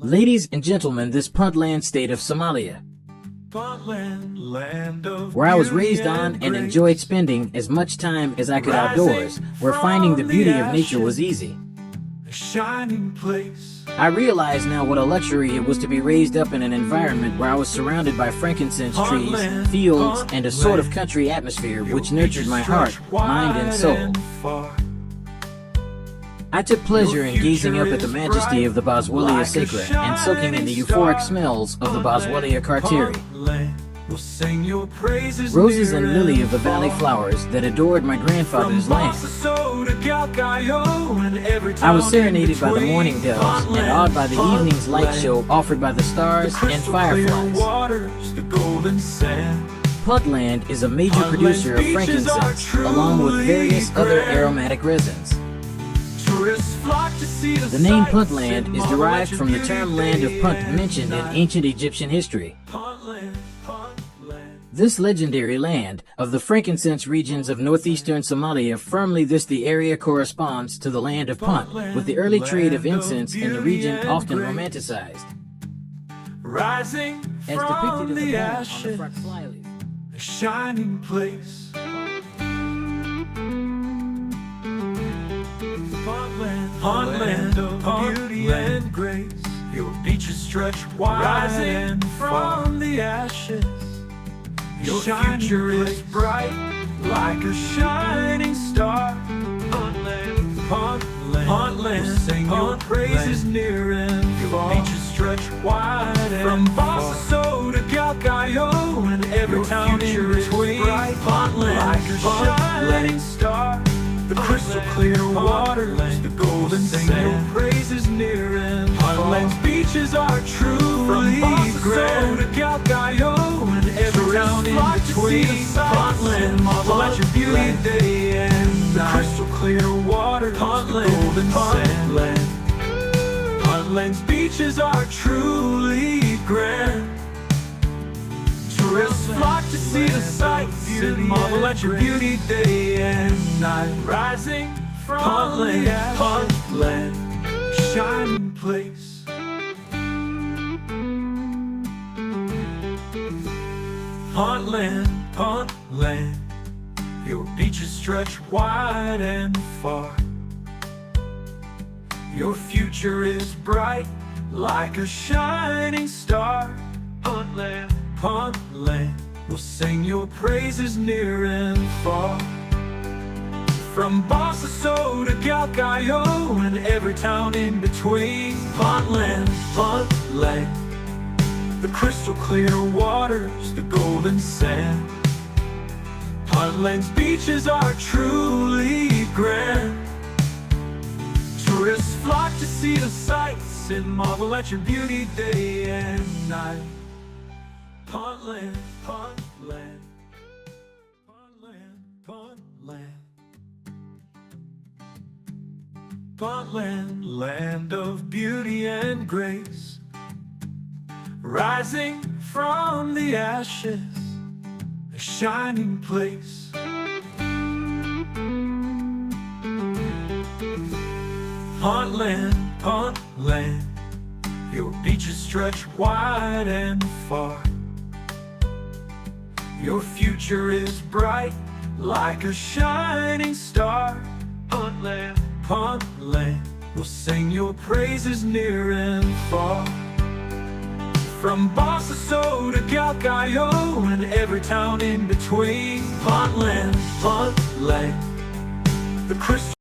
Ladies and gentlemen, this Puntland state of Somalia, where I was raised on and enjoyed spending as much time as I could outdoors, where finding the beauty of nature was easy. I realize now what a luxury it was to be raised up in an environment where I was surrounded by frankincense trees, fields, and a sort of country atmosphere which nurtured my heart, mind, and soul. I took pleasure in gazing up at the majesty of the Boswellia sacra and soaking in the euphoric smells of the Boswellia carteri. Roses and lily of the valley flowers that adored my grandfather's land. I was serenaded by the morning doves and awed by the evening's light show offered by the stars and fireflies. Puntland is a major producer of frankincense, along with various other aromatic resins. The name Puntland is derived from the term land of Punt mentioned in ancient Egyptian history. This legendary land of the frankincense regions of northeastern Somalia, firmly the area corresponds to the land of Punt, with the early trade of incense in the region often romanticized, as depicted in the poem on the front flyleaf. A shining place. Puntland of beauty and grace. Your beaches stretch wide, rising from the ashes. Your future is bright, like a shining star. Puntland, Puntland, we'll sing your praises near and far. Your beaches stretch wide, from bosaso to Galkayo, and every town in between. Puntland, like a shining star. The crystal clear waters, the golden sand, praises near and far. Puntland's beaches are truly grand. To Galkayo and every town in between. Puntland, marvel at your beauty day and night. Crystal clear waters, Puntland, golden sand. Puntland's beaches are truly grand. Tourists flock to see the sights and marvel at your beauty day and night. Rising from Puntland, shining place. Puntland, your beaches stretch wide and far. Your future is bright, like a shining star. Puntland, we'll sing your praises near and far. From bosaso to Galkayo and every town in between. Puntland, the crystal clear waters, the golden sand. Puntland's beaches are truly grand. Tourists flock to see the sights and marvel at your beauty day and night. Puntland, Puntland, Puntland, land of beauty and grace. Rising from the ashes, a shining place. Puntland, your beaches stretch wide and far. Your future is bright, like a shining star. Puntland, we'll sing your praises near and far. From bosaso to Galkayo and every town in between. Puntland, the crystal